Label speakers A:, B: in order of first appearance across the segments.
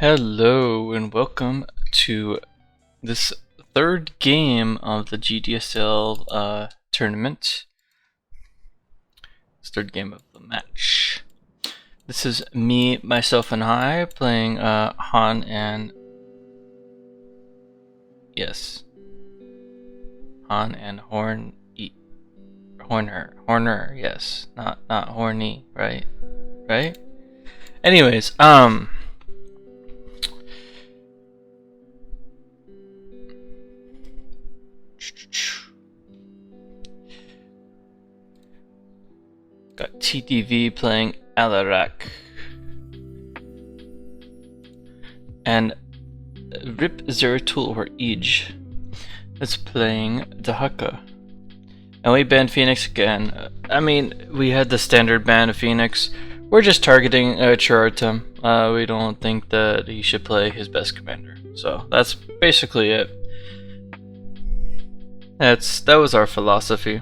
A: Hello and welcome to this third game of the GDSL tournament. This third game of the match. This is me, myself, and I playing Han and Han and Horner, yes, not horny, right? Anyways, got TDV playing Alarak and Rip Zeratul or Ij is playing Dahaka. And we banned Phoenix again. I mean, we had the standard ban of Phoenix. We're just targeting Chiratum. We don't think that he should play his best commander. So that's basically it. That was our philosophy.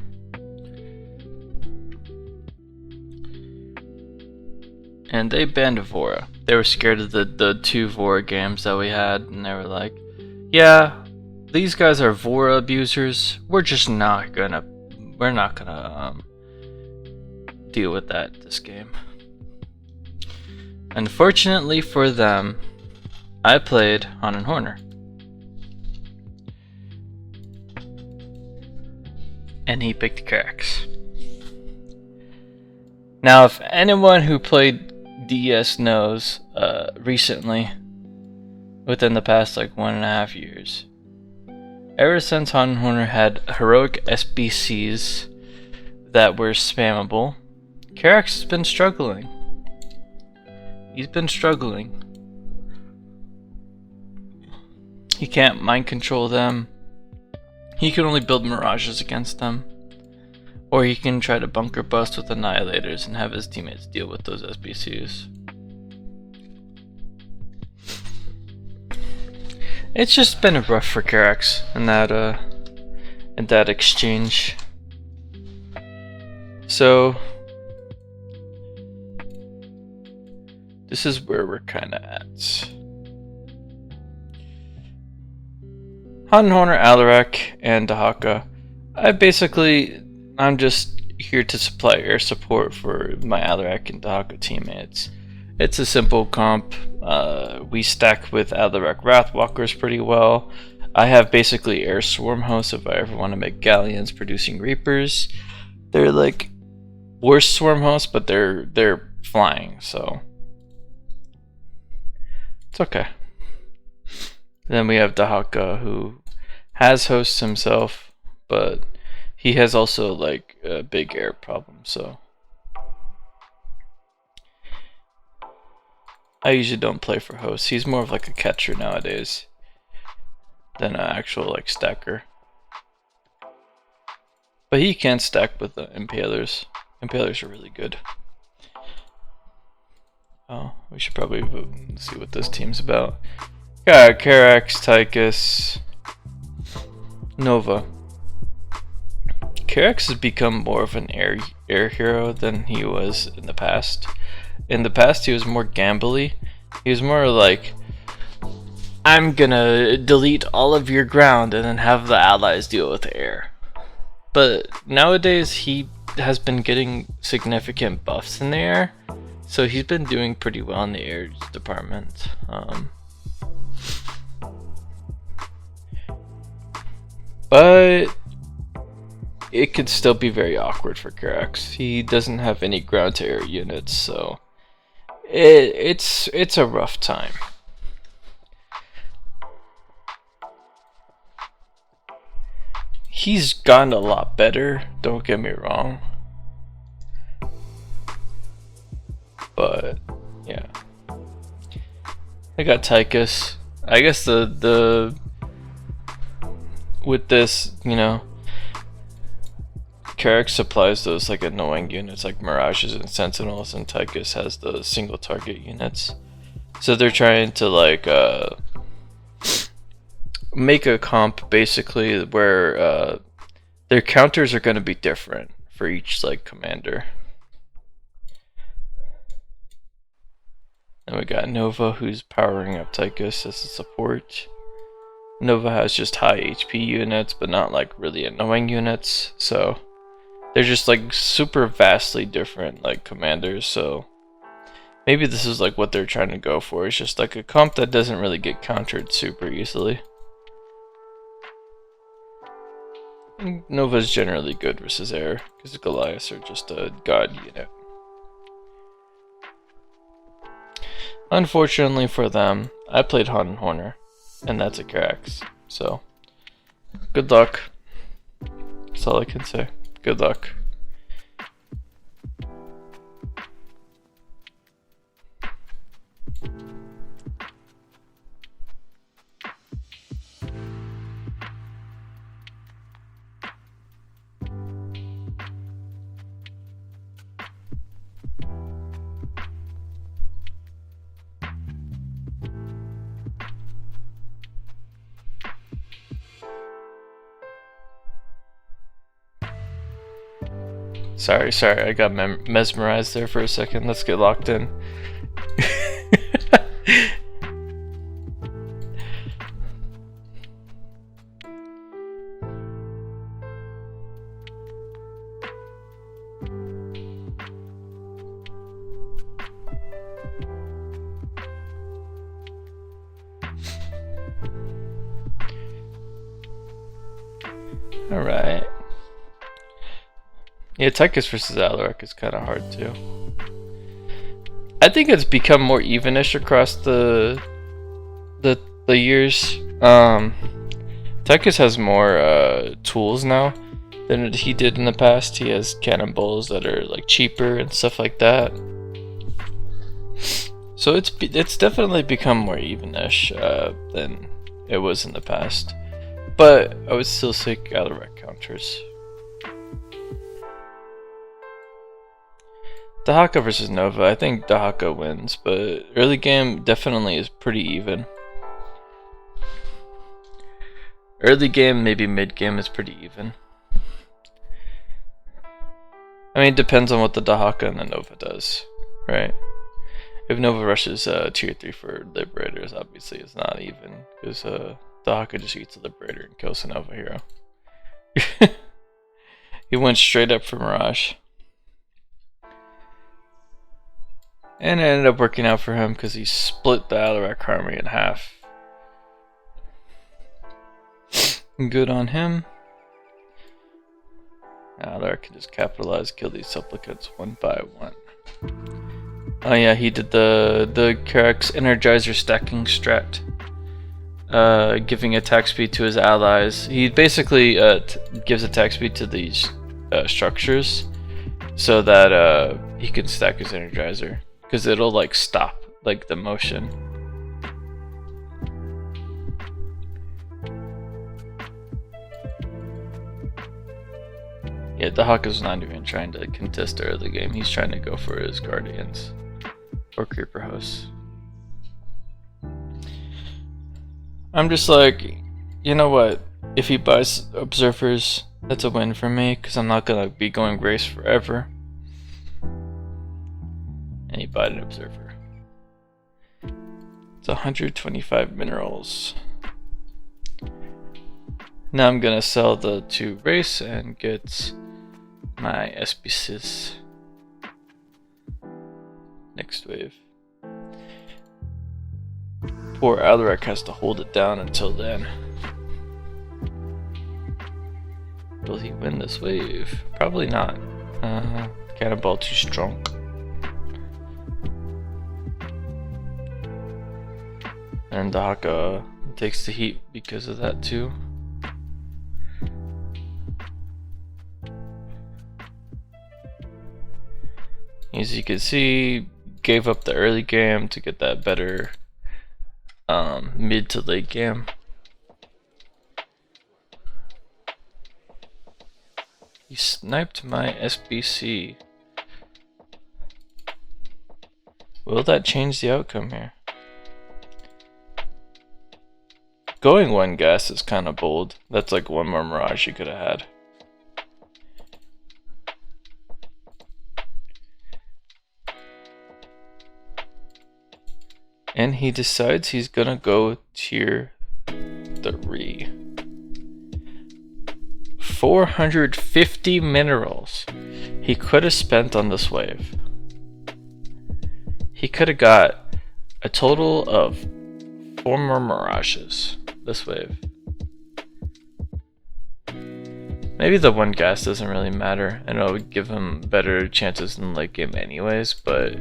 A: And they banned Vora. They were scared of the two Vora games that we had, and they were like, yeah, these guys are Vora abusers. We're not gonna deal with that this game. Unfortunately for them, I played Han and Horner. And he picked Karax. Now, if anyone who played DS knows, recently, within the past like 1.5 years, ever since Han and Horner had heroic SBCs that were spammable, Karax has been struggling. He's been struggling. He can't mind control them. He can only build mirages against them. Or he can try to bunker bust with annihilators and have his teammates deal with those SBCs. It's just been rough for Karax in that exchange. So this is where we're kinda at. Han, Horner, Alarak, and Dahaka. I'm just here to supply air support for my Alarak and Dahaka teammates. It's a simple comp. We stack with Alarak Wrathwalkers pretty well. I have basically air swarm hosts if I ever want to make galleons producing reapers. They're like worse swarm hosts, but they're flying, so it's okay. Then we have Dahaka, who has hosts himself, but he has also like a big air problem, so I usually don't play for hosts. He's more of like a catcher nowadays than an actual like stacker. But he can stack with the impalers. Impalers are really good. Oh, we should probably vote and see what this team's about. Got Karax, Tychus, Nova. Karax has become more of an air hero than he was in the past. In the past, he was more gambly. He was more like, I'm gonna delete all of your ground and then have the allies deal with air. But nowadays, he has been getting significant buffs in the air, so he's been doing pretty well in the air department. But it could still be very awkward for Karax. He doesn't have any ground to air units, so it's a rough time. He's gotten a lot better, don't get me wrong. But yeah. I got Tychus. I guess the with this, you know, Karax supplies those like annoying units like Mirages and Sentinels, and Tychus has the single target units. So they're trying to like make a comp basically where their counters are going to be different for each like commander. And Then we got Nova, who's powering up Tychus as a support. Nova has just high HP units, but not like really annoying units, so they're just like super vastly different like commanders, so maybe this is like what they're trying to go for. It's just like a comp that doesn't really get countered super easily. And Nova's generally good versus air, because Goliaths are just a god unit. Unfortunately for them, I played Han and Horner, and that's a Carax, so good luck. That's all I can say. Good luck. Sorry, I got mesmerized there for a second. Let's get locked in. Alright. Yeah, Tychus versus Alarak is kind of hard too. I think it's become more evenish across the years. Tychus has more tools now than he did in the past. He has cannonballs that are like cheaper and stuff like that. So it's definitely become more evenish than it was in the past. But I would still say Alarak counters. Dahaka versus Nova. I think Dahaka wins, but early game definitely is pretty even. Early game, maybe mid game is pretty even. I mean, it depends on what the Dahaka and the Nova does, right? If Nova rushes tier 3 for Liberators, obviously it's not even, because Dahaka just eats a Liberator and kills a Nova hero. He went straight up for Mirage. And it ended up working out for him because he split the Alarak army in half. Good on him. Alarak can just capitalize, kill these supplicants one by one. Oh yeah, he did the Carax Energizer stacking strat. Giving attack speed to his allies. He basically gives attack speed to these structures so that he can stack his Energizer. Because it'll like stop like the motion. Yeah, Dahaka's not even trying to contest early game. He's trying to go for his Guardians or Creeper Hosts. I'm just like, you know what? If he buys Observers, that's a win for me because I'm not gonna be going Grace forever. And he bought an Observer. It's 125 minerals. Now I'm gonna sell the 2 race and get my SBCs. Next wave. Poor Alarak has to hold it down until then. Will he win this wave? Probably not. Cannonball too strong. And Dahaka takes the heat because of that too. As you can see, gave up the early game to get that better mid to late game. He sniped my SBC. Will that change the outcome here? Going 1 gas is kind of bold. That's like 1 more Mirage you could have had. And he decides he's gonna go tier 3. 450 minerals he could have spent on this wave. He could have got a total of 4 more Mirages this wave. Maybe the 1 gas doesn't really matter, and it would give him better chances in late game anyways, but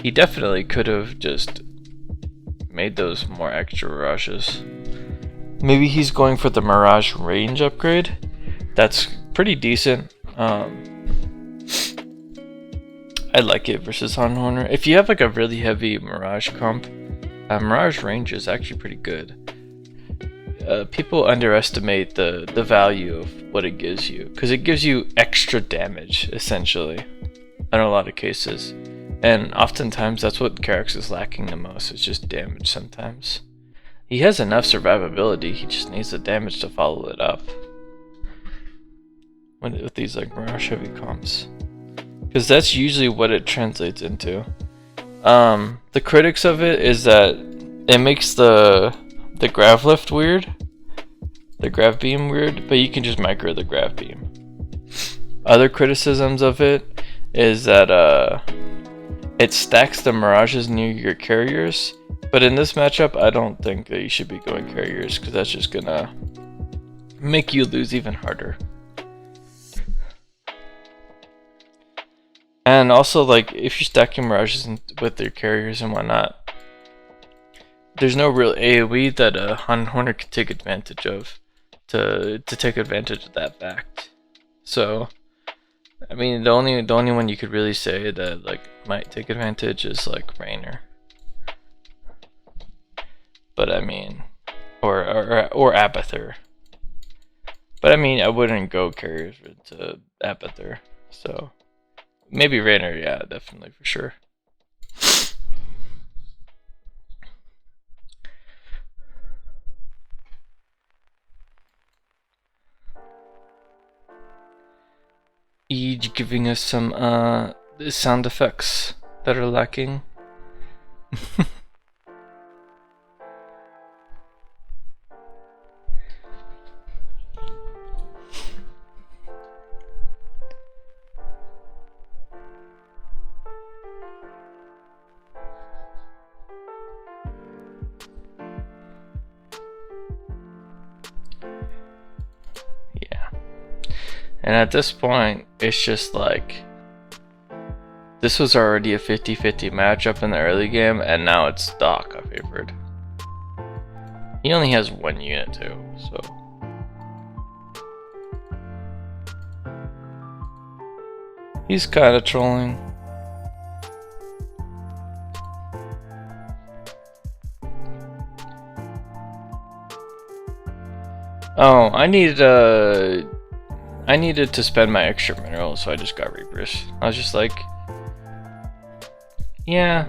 A: he definitely could have just made those more extra Mirages. Maybe he's going for the Mirage range upgrade. That's pretty decent. I like it versus Horner. If you have like a really heavy Mirage comp, Mirage range is actually pretty good. People underestimate the value of what it gives you, because it gives you extra damage, essentially, in a lot of cases. And oftentimes that's what Karax is lacking the most, it's just damage sometimes. He has enough survivability, he just needs the damage to follow it up. With these like Mirage heavy comps. Because that's usually what it translates into. The critics of it is that it makes the grav lift weird, the grav beam weird, but you can just micro the grav beam. Other criticisms of it is that it stacks the Mirages near your carriers, but in this matchup I don't think that you should be going carriers, because that's just gonna make you lose even harder. And also, like, if you're stacking Mirages with your carriers and whatnot, there's no real AoE that Horner can take advantage of to take advantage of that fact. So, I mean, the only one you could really say that like might take advantage is like Raynor. But I mean, or Abathur. But I mean, I wouldn't go carriers into Abathur. So maybe Raynor, yeah, definitely for sure. Each giving us some sound effects that are lacking. And at this point, it's just like, this was already a 50-50 matchup in the early game, and now it's Doc favored. He only has 1 unit too, so. He's kind of trolling. Oh, I needed to spend my extra minerals, so I just got Reapers. I was just like, yeah,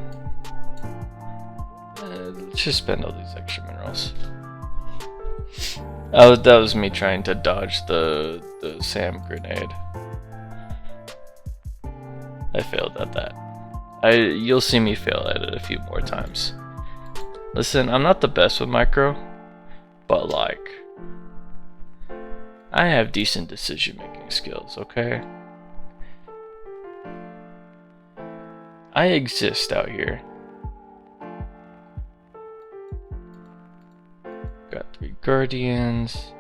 A: let's just spend all these extra minerals. That was me trying to dodge the Sam grenade. I failed at that. You'll see me fail at it a few more times. Listen, I'm not the best with micro, but like, I have decent decision making skills, okay? I exist out here. Got 3 Guardians,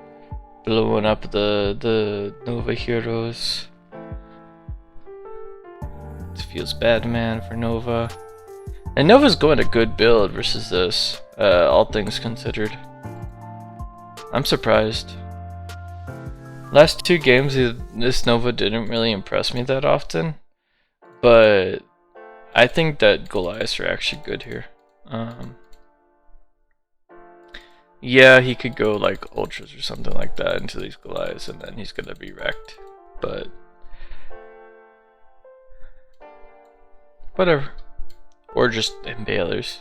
A: blowing up the Nova heroes. It feels bad, man, for Nova. And Nova's going a good build versus this, all things considered. I'm surprised. Last 2 games, this Nova didn't really impress me that often, but I think that Goliaths are actually good here. Yeah, he could go like Ultras or something like that into these Goliaths, and then he's gonna be wrecked, but whatever. Or just Impalers.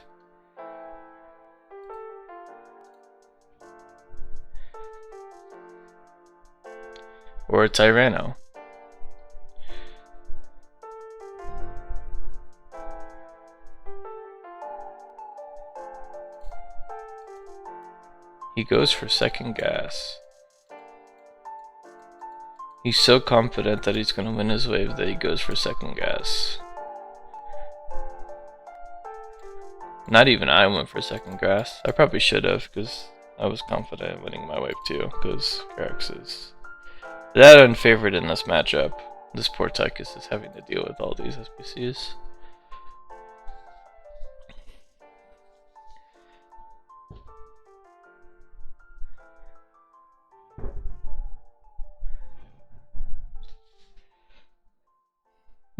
A: Or a Tyranno. He goes for second gas. He's so confident that he's gonna win his wave that he goes for second gas. Not even I went for second gas. I probably should have, because I was confident in winning my wave too, because Karax is that unfavored in this matchup. This poor Tychus is having to deal with all these SBCs.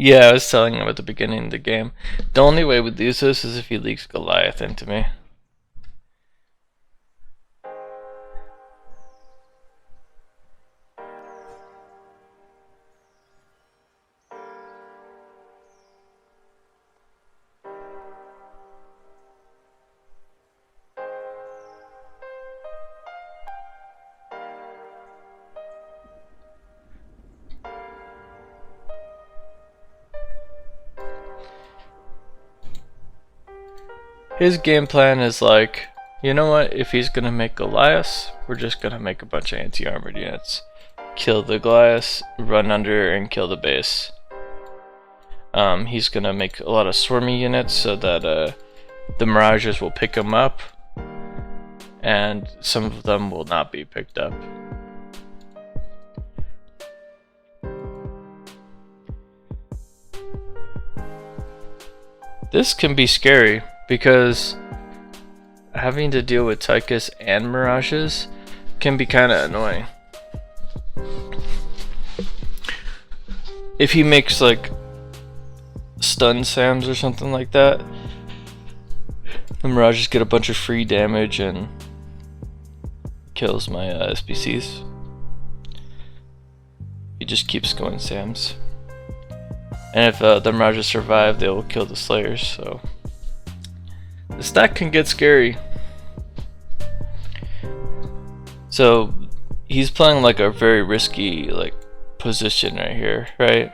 A: Yeah, I was telling him at the beginning of the game, the only way we'd lose this is if he leaks Goliath into me. His game plan is like, you know what, if he's gonna make Goliaths, we're just gonna make a bunch of anti-armored units. Kill the Goliaths, run under, and kill the base. He's gonna make a lot of swarmy units so that the Mirages will pick him up, and some of them will not be picked up. This can be scary, because having to deal with Tychus and Mirages can be kind of annoying. If he makes like stun Sams or something like that, the Mirages get a bunch of free damage and kills my SBCs. He just keeps going Sams. And if the Mirages survive, they will kill the Slayers, so the stack can get scary. So he's playing like a very risky like position right here, right?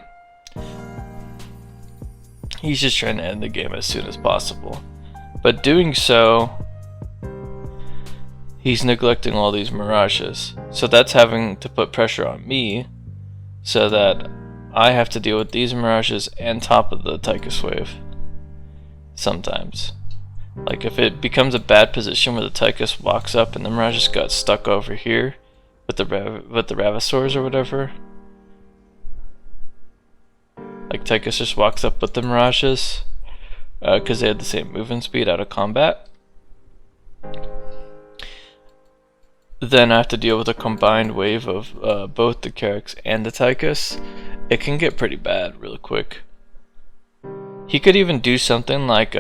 A: He's just trying to end the game as soon as possible. But doing so, he's neglecting all these Mirages. So that's having to put pressure on me so that I have to deal with these Mirages and top of the Tychus wave. Sometimes. Like if it becomes a bad position where the Tychus walks up and the Mirages got stuck over here with the Ravasaurs or whatever. Like Tychus just walks up with the Mirages because they had the same movement speed out of combat. Then I have to deal with a combined wave of both the Karax and the Tychus. It can get pretty bad really quick. He could even do something like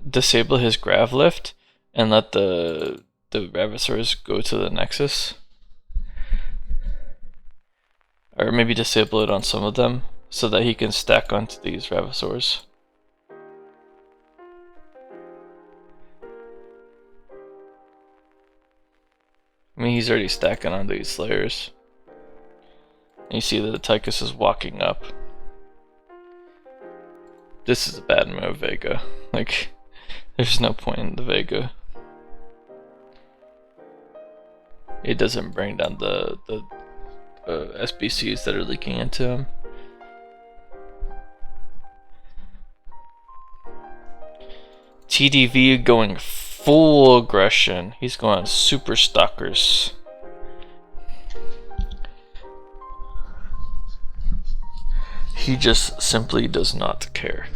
A: disable his Grav Lift and let the Ravasaurs go to the Nexus. Or maybe disable it on some of them so that he can stack onto these Ravasaurs. I mean, he's already stacking on these Slayers. And you see that the Tychus is walking up. This is a bad move, Vega. Like, there's no point in the Vega. It doesn't bring down the SBCs that are leaking into him. TDV going full aggression. He's going super stalkers. He just simply does not care.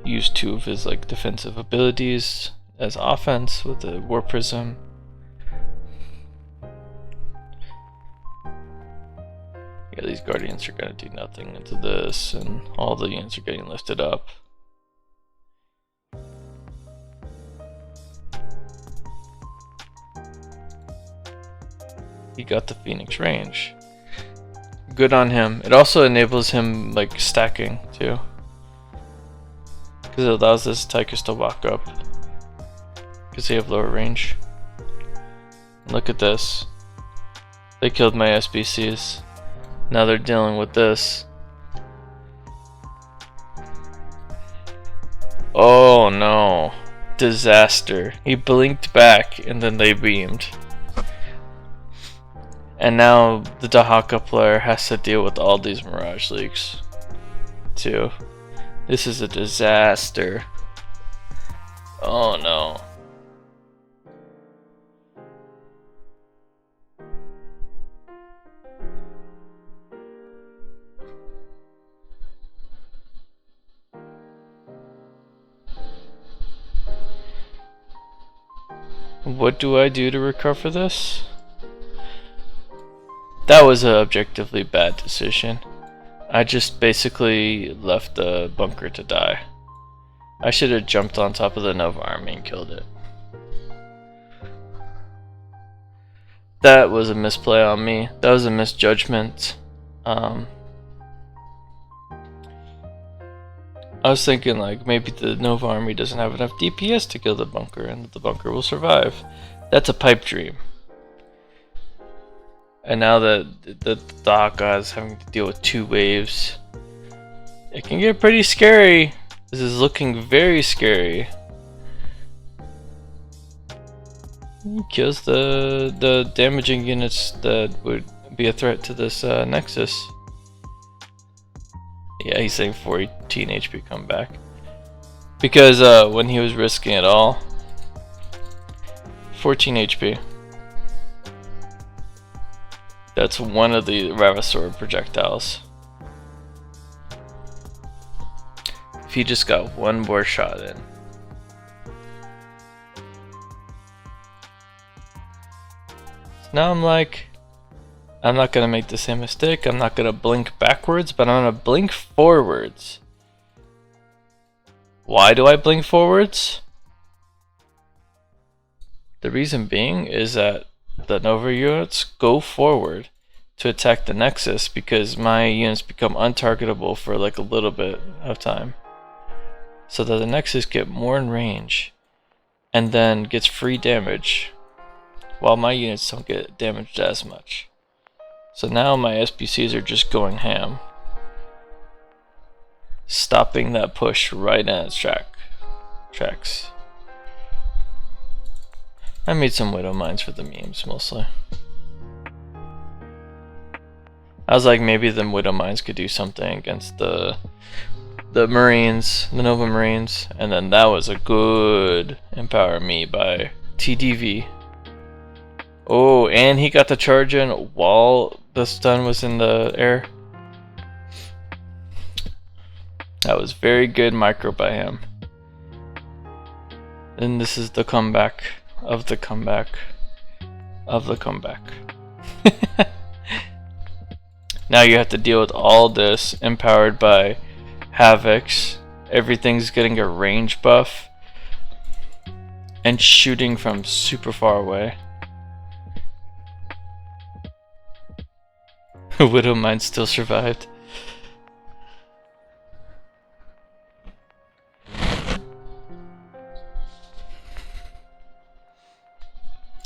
A: Use two of his like defensive abilities as offense with the War Prism. Yeah, these Guardians are gonna do nothing into this, and all the units are getting lifted up. He got the Phoenix range. Good on him. It also enables him like stacking too, because it allows this Tychus to walk up because they have lower range. Look at this. They killed my SBCs. Now they're dealing with this. Oh no. Disaster. He blinked back and then they beamed. And now the Dahaka player has to deal with all these Mirage leaks too. This is a disaster. Oh no. What do I do to recover this? That was an objectively bad decision. I just basically left the bunker to die. I should have jumped on top of the Nova army and killed it. That was a misplay on me. That was a misjudgment. I was thinking like maybe the Nova army doesn't have enough DPS to kill the bunker and the bunker will survive. That's a pipe dream. And now that the Dahaka is having to deal with 2 waves, it can get pretty scary. This is looking very scary. He kills the damaging units that would be a threat to this Nexus. Yeah, he's saying 14 HP comeback. Because when he was risking it all, 14 HP. That's one of the Ravasaur projectiles. If he just got one more shot in. So now I'm like, I'm not gonna make the same mistake. I'm not gonna blink backwards, but I'm gonna blink forwards. Why do I blink forwards? The reason being is that the Nova units go forward to attack the Nexus because my units become untargetable for like a little bit of time. So that the Nexus get more in range and then gets free damage while my units don't get damaged as much. So now my SBCs are just going ham, stopping that push right in its tracks. I made some Widow Mines for the memes mostly. I was like, maybe the Widow Mines could do something against the Marines, the Nova Marines, and then that was a good Empower Me by TDV. Oh, and he got the charge in while the stun was in the air. That was very good micro by him. And this is the comeback of the comeback of the comeback. Now you have to deal with all this empowered by Havocs. Everything's getting a range buff and shooting from super far away. Widow Mine still survived.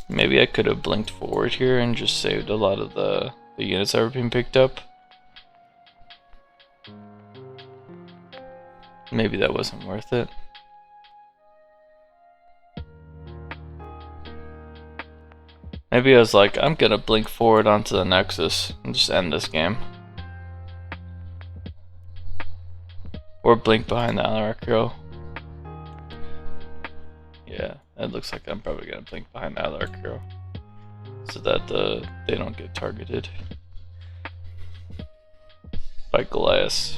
A: Maybe I could have blinked forward here and just saved a lot of the units that were being picked up. Maybe that wasn't worth it. Maybe I was like, I'm gonna blink forward onto the Nexus and just end this game. Or blink behind the Alarak hero. Yeah, it looks like I'm probably gonna blink behind the Alarak hero, so that they don't get targeted by Goliath.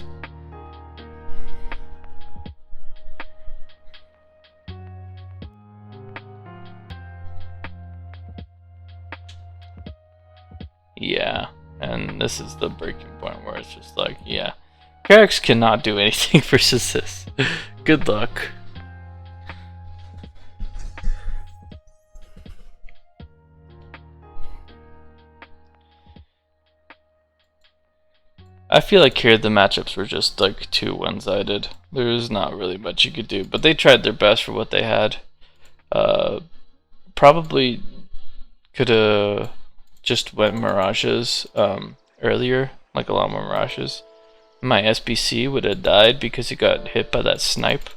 A: Yeah, and this is the breaking point where it's just like, yeah, Karax cannot do anything versus this. Good luck. I feel like here the matchups were just like too one-sided. There was not really much you could do, but they tried their best for what they had. Probably could have just went Mirages earlier, like a lot more Mirages. My SBC would have died because he got hit by that snipe.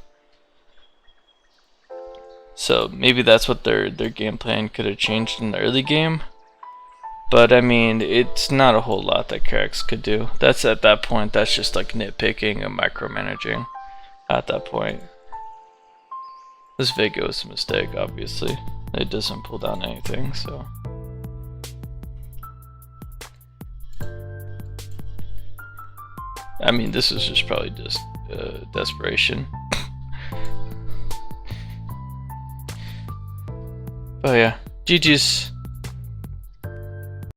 A: So maybe that's what their game plan could have changed in the early game. But I mean, it's not a whole lot that Karax could do. That's at that point, that's just like nitpicking and micromanaging at that point. This Vigo is a mistake, obviously. It doesn't pull down anything, so. I mean, this is just probably just desperation. But yeah, GG's.